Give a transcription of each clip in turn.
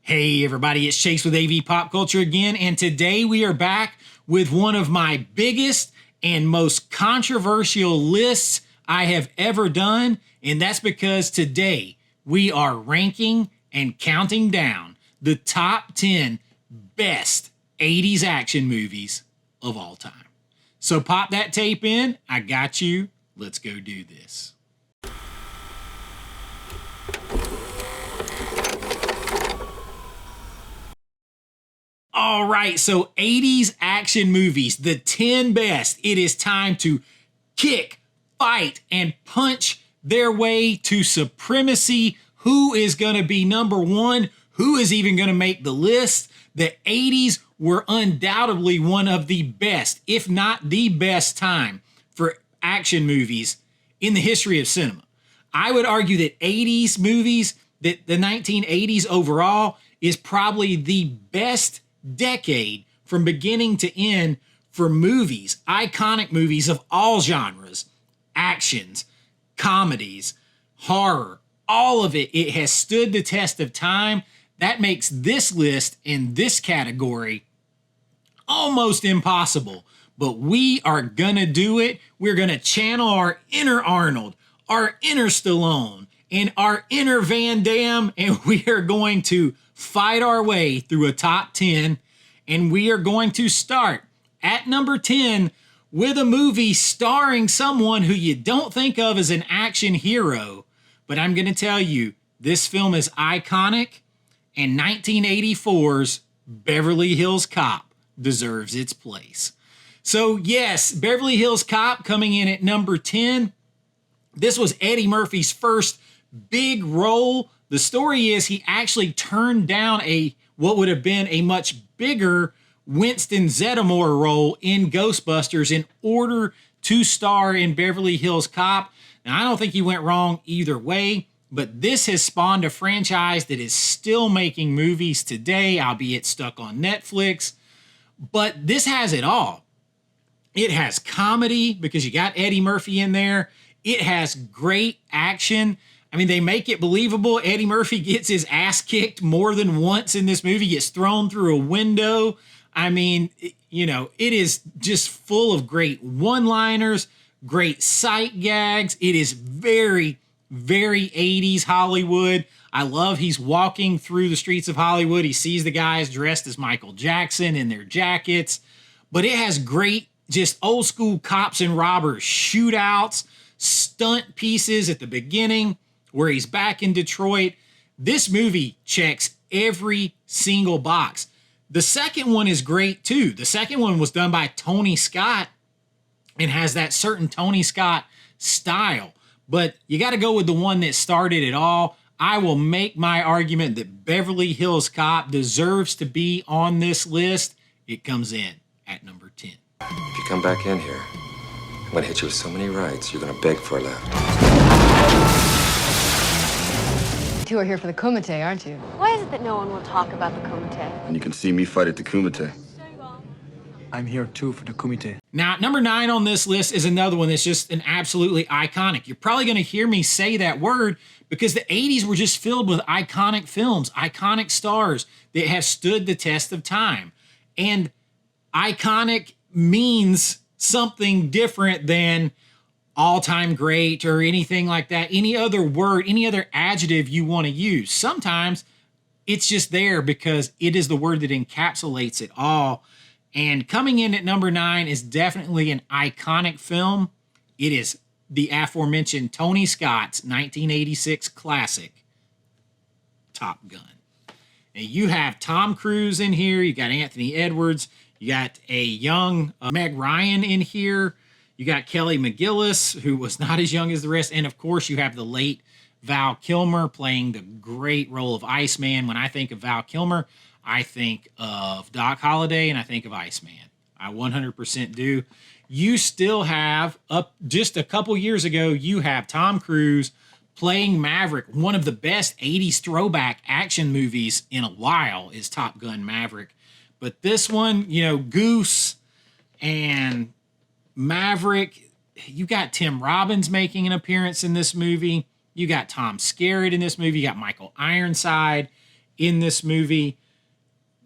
Hey everybody, it's Chase with AV Pop Culture again, and today we are back with one of my biggest and most controversial lists I have ever done, and that's because today we are ranking and counting down the top 10 best 80s action movies of all time. So pop that tape in, I got you, let's go do this. All right, so 80s action movies, the 10 best. It is time to kick, fight, and punch their way to supremacy. Who is going to be number one? Who is even going to make the list? The 80s were undoubtedly one of the best, if not the best time for action movies in the history of cinema. I would argue that 80s movies, that the 1980s overall, is probably the best decade from beginning to end for movies, iconic movies of all genres, actions, comedies, horror, all of it. It has stood the test of time. That makes this list in this category almost impossible, but we are gonna do it. We're gonna channel our inner Arnold, our inner Stallone, and our inner Van Damme, and we are going to fight our way through a top 10, and we are going to start at number 10 with a movie starring someone who you don't think of as an action hero, but I'm going to tell you, this film is iconic, and 1984's Beverly Hills Cop deserves its place. So yes, Beverly Hills Cop coming in at number 10. This was Eddie Murphy's first big role. The story is he actually turned down what would have been a much bigger Winston Zeddemore role in Ghostbusters in order to star in Beverly Hills Cop. Now, I don't think he went wrong either way, but this has spawned a franchise that is still making movies today, albeit stuck on Netflix. But this has it all. It has comedy because you got Eddie Murphy in there. It has great action. I mean, they make it believable. Eddie Murphy gets his ass kicked more than once in this movie, gets thrown through a window. I mean, you know, it is just full of great one-liners, great sight gags. It is very, very 80s Hollywood. I love he's walking through the streets of Hollywood. He sees the guys dressed as Michael Jackson in their jackets. But it has great, just old school cops and robbers shootouts, stunt pieces at the beginning, where he's back in Detroit. This movie checks every single box. The second one is great too. The second one was done by Tony Scott and has that certain Tony Scott style. But you got to go with the one that started it all. I will make my argument that Beverly Hills Cop deserves to be on this list. It comes in at number 10. If you come back in here, I'm going to hit you with so many rights, you're going to beg for a left. You two are here for the Kumite, aren't you? Why is it that no one will talk about the Kumite? And you can see me fight at the Kumite. I'm here too for the Kumite. Now, number 9 on this list is another one that's just an absolutely iconic. You're probably going to hear me say that word because the 80s were just filled with iconic films, iconic stars that have stood the test of time. And iconic means something different than all-time great or anything like that. Any other word, any other adjective you want to use. Sometimes it's just there because it is the word that encapsulates it all. And coming in at number 9 is definitely an iconic film. It is the aforementioned Tony Scott's 1986 classic, Top Gun. And you have Tom Cruise in here. You got Anthony Edwards. You got a young Meg Ryan in here. You got Kelly McGillis, who was not as young as the rest. And, of course, you have the late Val Kilmer playing the great role of Iceman. When I think of Val Kilmer, I think of Doc Holliday and I think of Iceman. I 100% do. You still have, up just a couple years ago, you have Tom Cruise playing Maverick. One of the best 80s throwback action movies in a while is Top Gun Maverick. But this one, you know, Goose and Maverick, you got Tim Robbins making an appearance in this movie. You got Tom Skerritt in this movie. You got Michael Ironside. in this movie.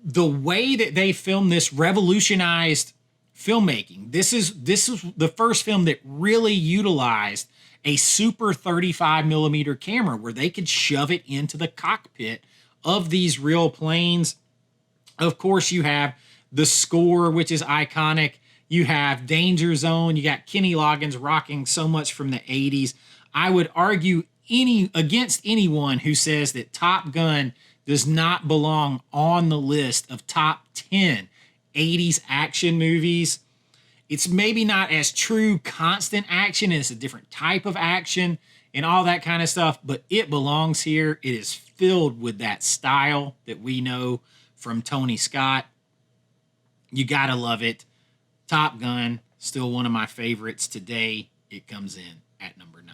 The way that they filmed this revolutionized filmmaking. This is the first film that really utilized a super 35 millimeter camera where they could shove it into the cockpit of these real planes. Of course, you have the score, which is iconic. You have Danger Zone. You got Kenny Loggins rocking so much from the 80s. I would argue against anyone who says that Top Gun does not belong on the list of top 10 80s action movies. It's maybe not as true constant action. It's a different type of action and all that kind of stuff, but it belongs here. It is filled with that style that we know from Tony Scott. You gotta love it. Top Gun, still one of my favorites today. It comes in at number 9.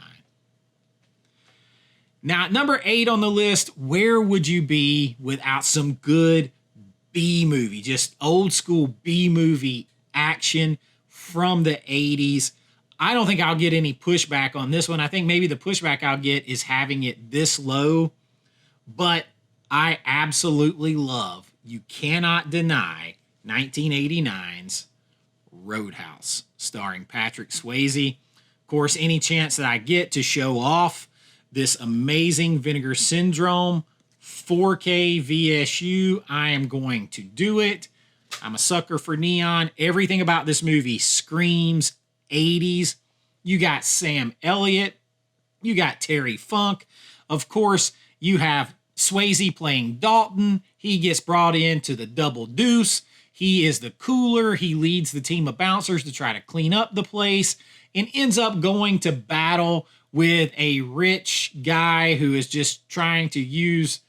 Now, at number 8 on the list, where would you be without some good B movie, just old school B movie action from the 80s? I don't think I'll get any pushback on this one. I think maybe the pushback I'll get is having it this low, but I absolutely love, you cannot deny, 1989's Roadhouse, starring Patrick Swayze. Of course, any chance that I get to show off this amazing Vinegar Syndrome 4K VSU, I am going to do it. I'm a sucker for neon. Everything about this movie screams 80s. You got Sam Elliott. You got Terry Funk. Of course, you have Swayze playing Dalton. He gets brought into the Double Deuce. He is the cooler. He leads the team of bouncers to try to clean up the place and ends up going to battle with a rich guy who is just trying to use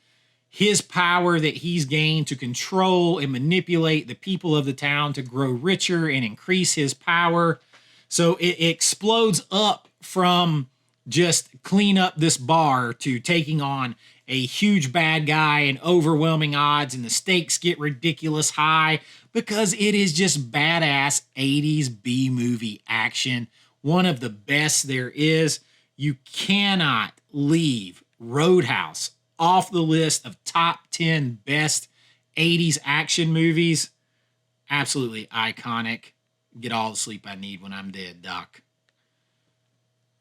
his power that he's gained to control and manipulate the people of the town to grow richer and increase his power. So it explodes up from just clean up this bar to taking on a huge bad guy and overwhelming odds, and the stakes get ridiculous high because it is just badass 80s B-movie action. One of the best there is. You cannot leave Roadhouse off the list of top 10 best 80s action movies. Absolutely iconic. Get all the sleep I need when I'm dead, Doc.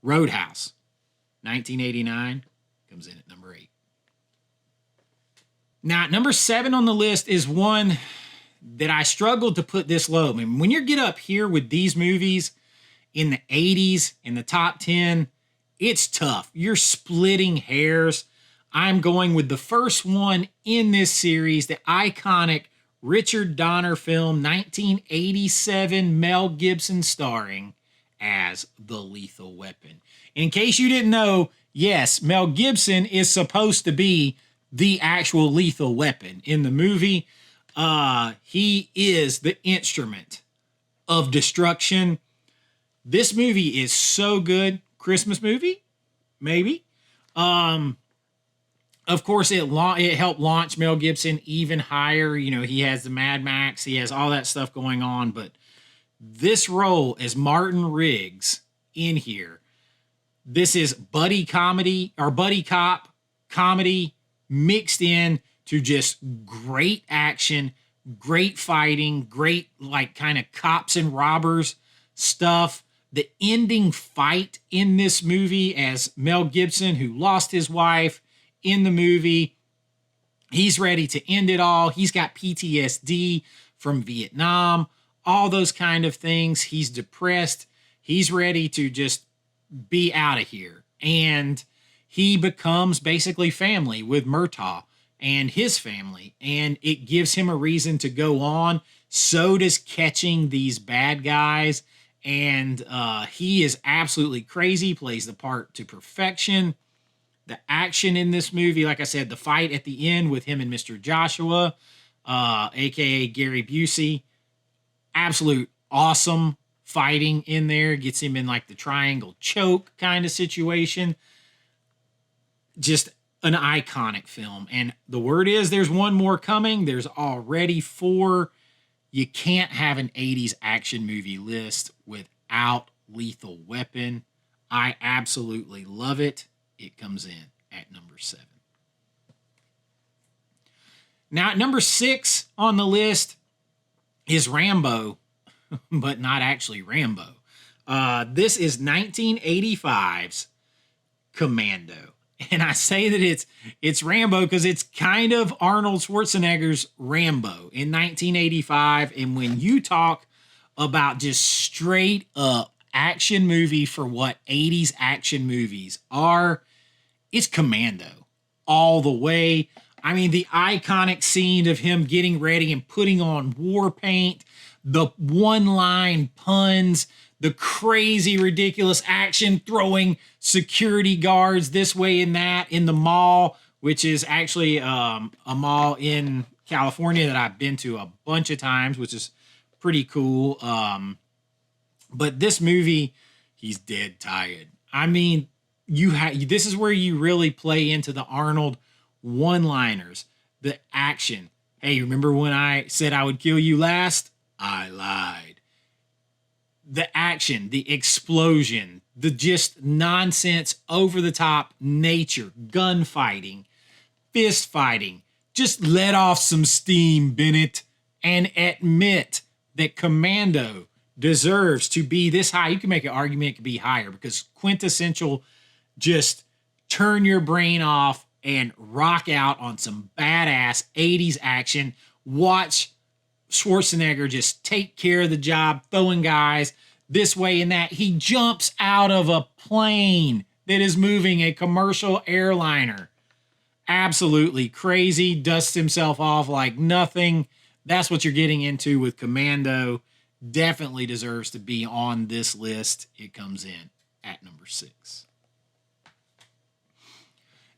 Roadhouse, 1989, comes in at number 8. Now, number 7 on the list is one that I struggled to put this low. I mean, when you get up here with these movies in the 80s, in the top 10, it's tough. You're splitting hairs. I'm going with the first one in this series, the iconic Richard Donner film, 1987, Mel Gibson starring as the Lethal Weapon. In case you didn't know, yes, Mel Gibson is supposed to be the actual Lethal Weapon in the movie. He is the instrument of destruction. This movie is so good. Christmas movie, maybe. Of course, it helped launch Mel Gibson even higher. You know, he has the Mad Max. He has all that stuff going on. But this role as Martin Riggs in here, this is buddy comedy or buddy cop comedy mixed in to just great action, great fighting, great like kind of cops and robbers stuff. The ending fight in this movie as Mel Gibson, who lost his wife in the movie, he's ready to end it all. He's got PTSD from Vietnam, all those kind of things. He's depressed. He's ready to just be out of here. And he becomes basically family with Murtaugh and his family. And it gives him a reason to go on. So does catching these bad guys. And he is absolutely crazy, plays the part to perfection. The action in this movie, like I said, the fight at the end with him and Mr. Joshua, a.k.a. Gary Busey, absolute awesome fighting in there. Gets him in like the triangle choke kind of situation. Just an iconic film. And the word is there's one more coming. There's already 4. You can't have an 80s action movie list without Lethal Weapon. I absolutely love it. It comes in at number 7. Now, at number 6 on the list is Rambo, but not actually Rambo. This is 1985's Commando. And I say that it's Rambo because it's kind of Arnold Schwarzenegger's Rambo in 1985. And when you talk about just straight up action movie for what 80s action movies are, it's Commando all the way. I mean, the iconic scene of him getting ready and putting on war paint, the one-line puns, the crazy, ridiculous action, throwing security guards this way and that in the mall, which is actually a mall in California that I've been to a bunch of times, which is pretty cool. But this movie, he's dead tired. I mean, this is where you really play into the Arnold one-liners, the action. Hey, remember when I said I would kill you last? I lied. The action, the explosion, the just nonsense, over-the-top nature, gunfighting, fist fighting. Just let off some steam, Bennett, and admit that Commando deserves to be this high. You can make an argument it could be higher because quintessential, just turn your brain off and rock out on some badass 80s action. Watch Schwarzenegger just take care of the job, throwing guys this way and that. He jumps out of a plane that is moving, a commercial airliner. Absolutely crazy, dusts himself off like nothing. That's what you're getting into with Commando. Definitely deserves to be on this list. It comes in at number 6.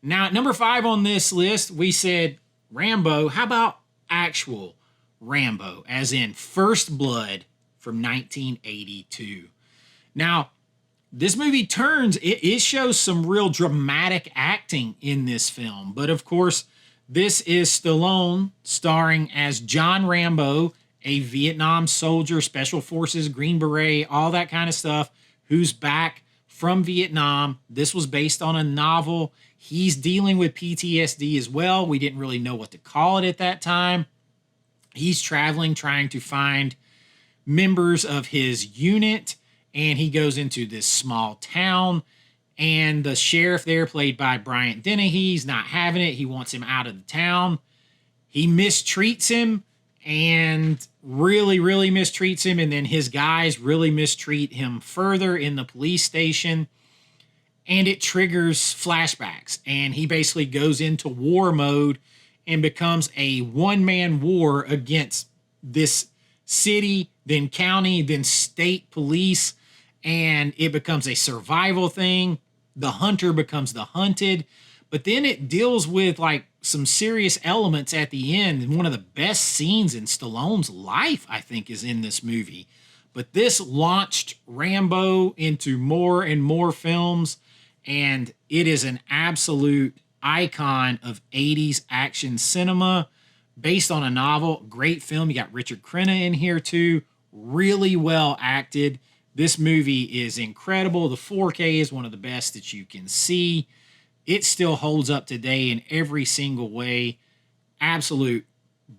Now, at number 5 on this list, we said Rambo. How about actual Rambo, as in First Blood from 1982? Now, this movie it shows some real dramatic acting in this film. But of course, this is Stallone starring as John Rambo, a Vietnam soldier, Special Forces, Green Beret, all that kind of stuff, who's back from Vietnam. This was based on a novel. He's dealing with PTSD as well. We didn't really know what to call it at that time. He's traveling, trying to find members of his unit, and he goes into this small town, and the sheriff there, played by Bryant Dennehy, he's not having it. He wants him out of the town. He mistreats him, and really, really mistreats him, and then his guys really mistreat him further in the police station, and it triggers flashbacks, and he basically goes into war mode and becomes a one-man war against this city, then county, then state police, and it becomes a survival thing. The hunter becomes the hunted, but then it deals with like some serious elements at the end. And one of the best scenes in Stallone's life, I think, is in this movie. But this launched Rambo into more and more films, and it is an absolute icon of 80s action cinema based on a novel. Great film. You got Richard Crenna in here too. Really well acted. This movie is incredible. The 4K is one of the best that you can see. It still holds up today in every single way. Absolute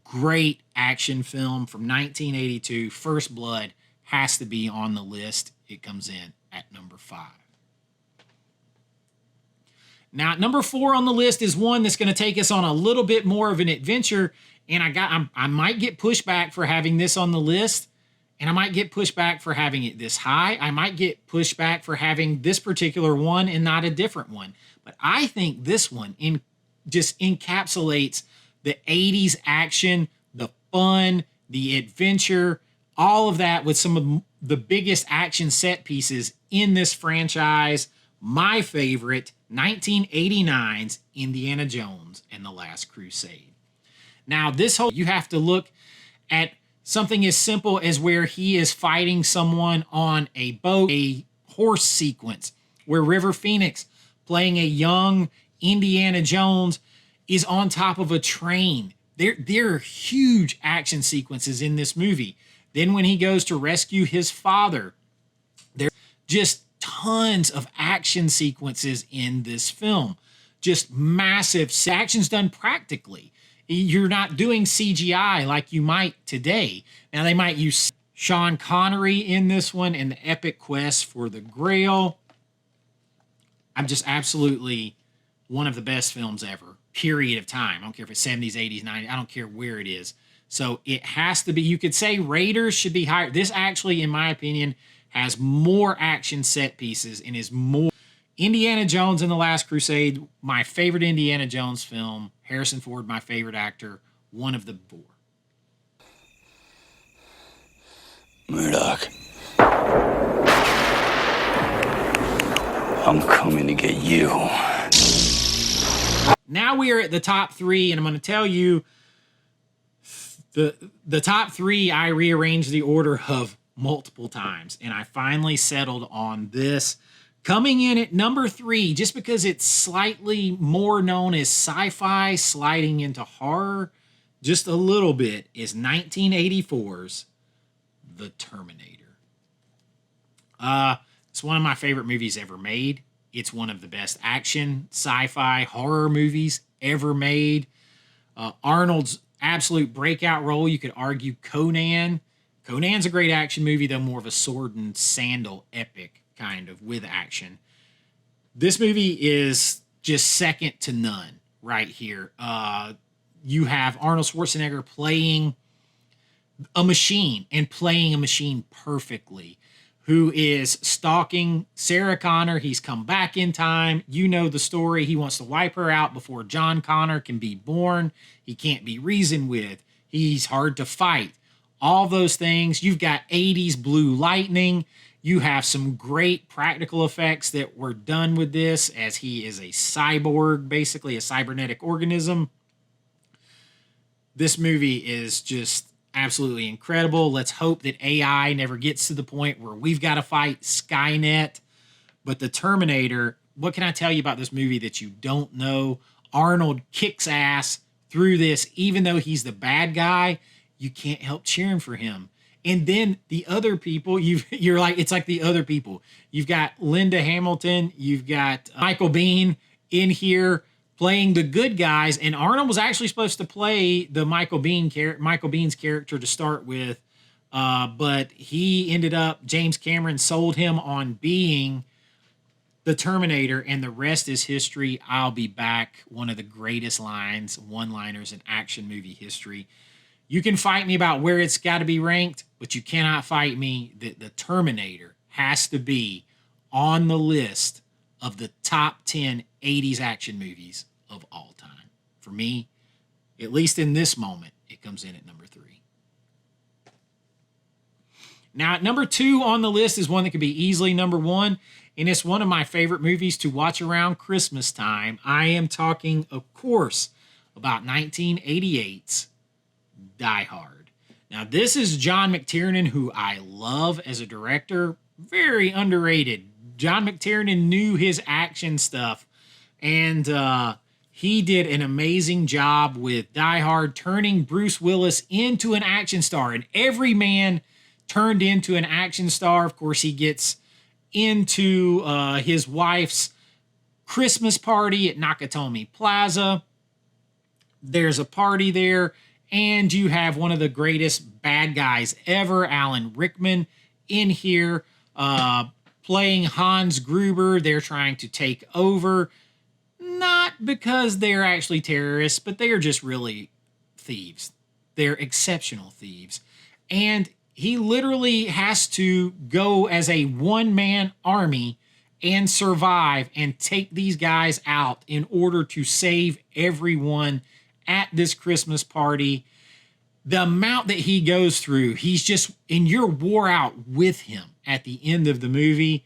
great action film from 1982. First Blood has to be on the list. It comes in at number 5. Now, number 4 on the list is one that's going to take us on a little bit more of an adventure, and I might get pushback for having this on the list, and I might get pushback for having it this high. I might get pushback for having this particular one and not a different one. But I think this one just encapsulates the 80s action, the fun, the adventure, all of that with some of the biggest action set pieces in this franchise. My favorite, 1989's Indiana Jones and the Last Crusade. Now, you have to look at something as simple as where he is fighting someone on a boat, a horse sequence, where River Phoenix, playing a young Indiana Jones, is on top of a train. There are huge action sequences in this movie. Then when he goes to rescue his father, there's just tons of action sequences in this film. Just massive actions done practically. You're not doing CGI like you might today. Now, they might use Sean Connery in this one in the epic quest for the Grail. I'm just absolutely one of the best films ever, period of time. I don't care if it's 70s, 80s, 90s. I don't care where it is. So it has to be, you could say Raiders should be higher. This actually, in my opinion, has more action set pieces and is more. Indiana Jones and the Last Crusade, my favorite Indiana Jones film. Harrison Ford, my favorite actor. One of the four. Murdoch. I'm coming to get you. Now we are at the top three, and I'm going to tell you the top three. I rearranged the order of multiple times, and I finally settled on this. Coming in at number 3, just because it's slightly more known as sci-fi, sliding into horror just a little bit, is 1984's The Terminator. It's one of my favorite movies ever made. It's one of the best action, sci-fi, horror movies ever made. Arnold's absolute breakout role, you could argue Conan. Conan's a great action movie, though more of a sword and sandal epic kind of with action. This movie is just second to none right here. You have Arnold Schwarzenegger playing a machine and playing a machine perfectly, who is stalking Sarah Connor. He's come back in time. You know the story. He wants to wipe her out before John Connor can be born. He can't be reasoned with. He's hard to fight. All those things. You've got 80s blue lightning. You have some great practical effects that were done with this, as he is a cyborg, basically a cybernetic organism. This movie is just absolutely incredible. Let's hope that AI never gets to the point where we've got to fight Skynet. But The Terminator, what can I tell you about this movie that you don't know? Arnold kicks ass through this. Even though he's the bad guy, you can't help cheering for him. And then the other people, you're like, it's like the other people. You've got Linda Hamilton, you've got Michael Biehn in here playing the good guys, and Arnold was actually supposed to play the Michael Bihn's character to start with, but he ended up, James Cameron sold him on being the Terminator, and the rest is history. I'll be back. One of the greatest one-liners in action movie history. You can fight me about where it's got to be ranked, but you cannot fight me that The Terminator has to be on the list of the top 10 80s action movies of all time. For me, at least in this moment, it comes in at number 3. Now, at number 2 on the list is one that could be easily number 1, and it's one of my favorite movies to watch around Christmas time. I am talking, of course, about 1988's Die Hard. Now, this is John McTiernan, who I love as a director. Very underrated. John McTiernan knew his action stuff, and he did an amazing job with Die Hard, turning Bruce Willis into an action star. And every man turned into an action star. Of course, he gets into his wife's Christmas party at Nakatomi Plaza. There's a party there. And you have one of the greatest bad guys ever, Alan Rickman, in here playing Hans Gruber. They're trying to take over, not because they're actually terrorists, but they are just really thieves. They're exceptional thieves. And he literally has to go as a one-man army and survive and take these guys out in order to save everyone at this Christmas party. The amount that he goes through, he's just, and you're wore out with him at the end of the movie.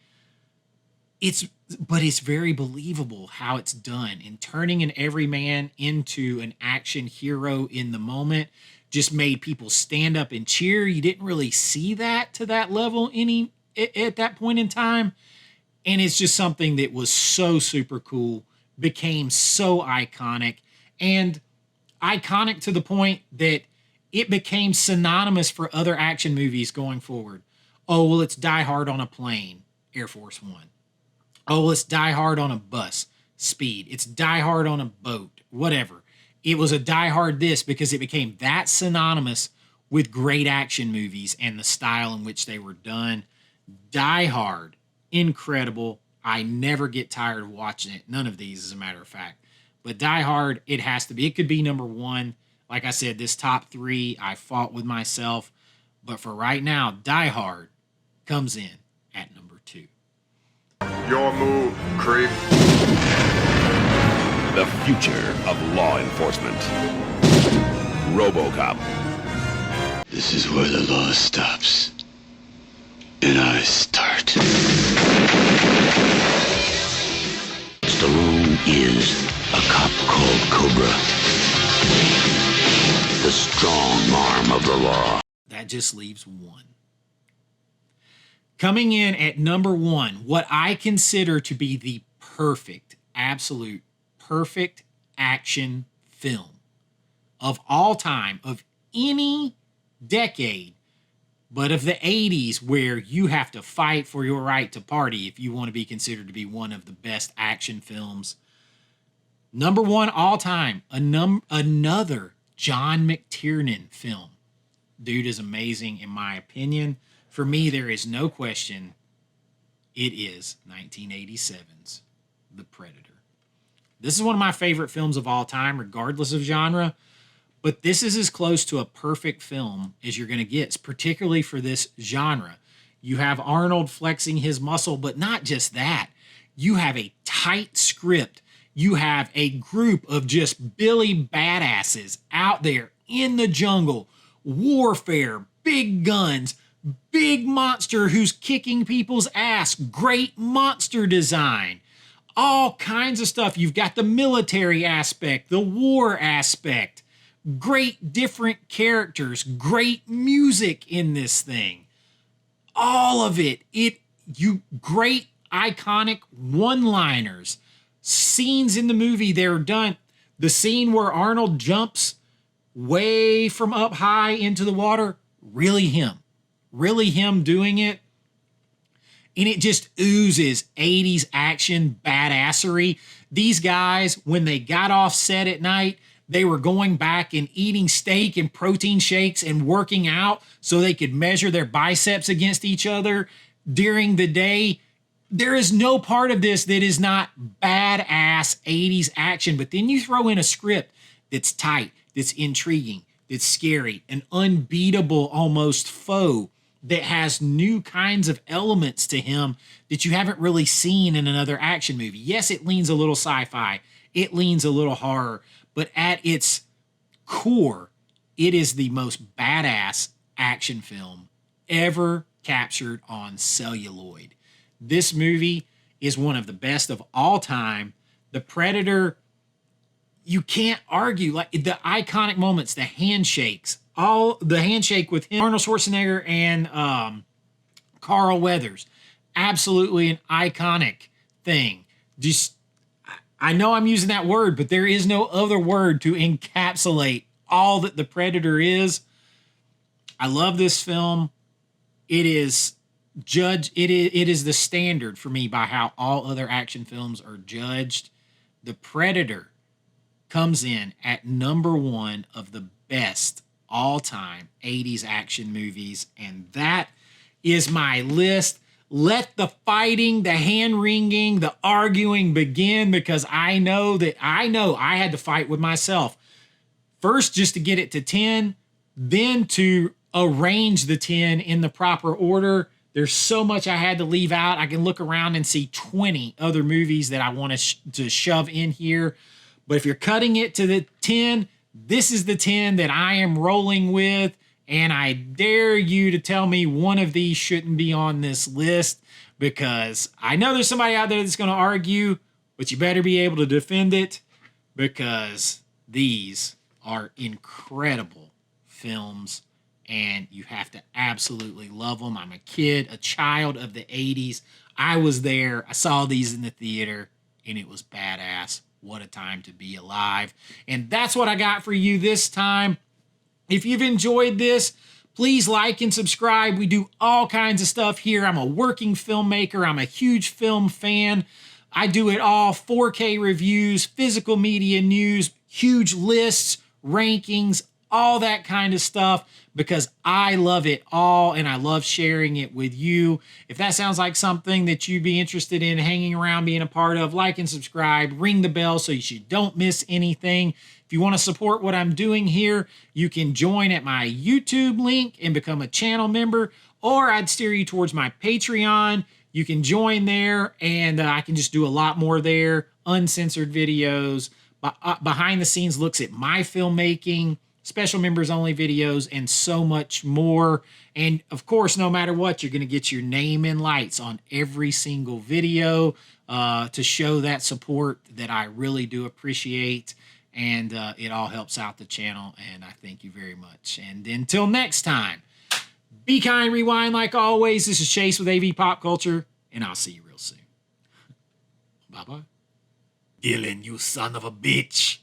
But it's very believable how it's done, and turning an everyman into an action hero in the moment just made people stand up and cheer. You didn't really see that to that level at that point in time. And it's just something that was so super cool, became so iconic, and iconic to the point that it became synonymous for other action movies going forward. Oh, well, it's Die Hard on a plane, Air Force One. Oh, well, it's Die Hard on a bus, Speed. It's Die Hard on a boat, whatever. it was a Die Hard this because it became that synonymous with great action movies and the style in which they were done. Die Hard, incredible. I never get tired of watching it. None of these, as a matter of fact. But Die Hard, it has to be. It could be number one. Like I said, this top three, I fought with myself. But for right now, Die Hard comes in at number 2. Your move, creep. The future of law enforcement. Robocop. This is where the law stops. And I start. Stallone is a cop called Cobra. The strong arm of the law. That just leaves one. Coming in at number 1, what I consider to be the perfect, absolute perfect action film of all time, of any decade, but of the 80s, where you have to fight for your right to party if you want to be considered to be one of the best action films. Number 1 all time, another John McTiernan film. Dude is amazing in my opinion. For me, there is no question it is 1987's The Predator. This is one of my favorite films of all time, regardless of genre. But this is as close to a perfect film as you're going to get, particularly for this genre. You have Arnold flexing his muscle, but not just that. You have a tight script. You have a group of just Billy badasses out there in the jungle, warfare, big guns, big monster who's kicking people's ass, great monster design, all kinds of stuff. You've got the military aspect, the war aspect, great different characters, great music in this thing. All of it, great iconic one-liners, scenes in the movie. They're done. The scene where Arnold jumps way from up high into the water, really him doing it. And it just oozes 80s action badassery. These guys, when they got off set at night, they were going back and eating steak and protein shakes and working out so they could measure their biceps against each other during the day. There is no part of this that is not badass 80s action. But then you throw in a script that's tight, that's intriguing, that's scary, an unbeatable almost foe that has new kinds of elements to him that you haven't really seen in another action movie. Yes, it leans a little sci-fi. It leans a little horror. But at its core, it is the most badass action film ever captured on celluloid. This movie is one of the best of all time. The Predator, you can't argue. Like the iconic moments, the handshakes, all the handshake with him, Arnold Schwarzenegger and Carl Weathers, absolutely an iconic thing. Just, I know I'm using that word, but there is no other word to encapsulate all that The Predator is. I love this film. It is the standard for me by how all other action films are judged. The Predator comes in at number 1 of the best all-time 80s action movies, and that is my list. Let the fighting, the hand-wringing, the arguing begin, because I know I had to fight with myself. First, just to get it to 10, then to arrange the 10 in the proper order. There's so much I had to leave out. I can look around and see 20 other movies that I want to shove in here. But if you're cutting it to the 10, this is the 10 that I am rolling with. And I dare you to tell me one of these shouldn't be on this list, because I know there's somebody out there that's going to argue, but you better be able to defend it, because these are incredible films and you have to absolutely love them. I'm a kid, a child of the 80s. I was there. I saw these in the theater and it was badass. What a time to be alive. And that's what I got for you this time. If you've enjoyed this, please like and subscribe. We do all kinds of stuff here. I'm a working filmmaker. I'm a huge film fan. I do it all, 4K reviews, physical media news, huge lists, rankings, all that kind of stuff, because I love it all and I love sharing it with you. If that sounds like something that you'd be interested in hanging around, being a part of, like and subscribe, ring the bell so you don't miss anything. If you want to support what I'm doing here, you can join at my YouTube link and become a channel member, or I'd steer you towards my Patreon. You can join there, and I can just do a lot more there, uncensored videos, behind the scenes looks at my filmmaking, special members only videos, and so much more. And of course, no matter what, you're going to get your name in lights on every single video to show that support that I really do appreciate. And it all helps out the channel, and I thank you very much. And until next time, be kind, rewind like always. This is Chase with AV Pop Culture, and I'll see you real soon. Bye-bye. Dylan, you son of a bitch.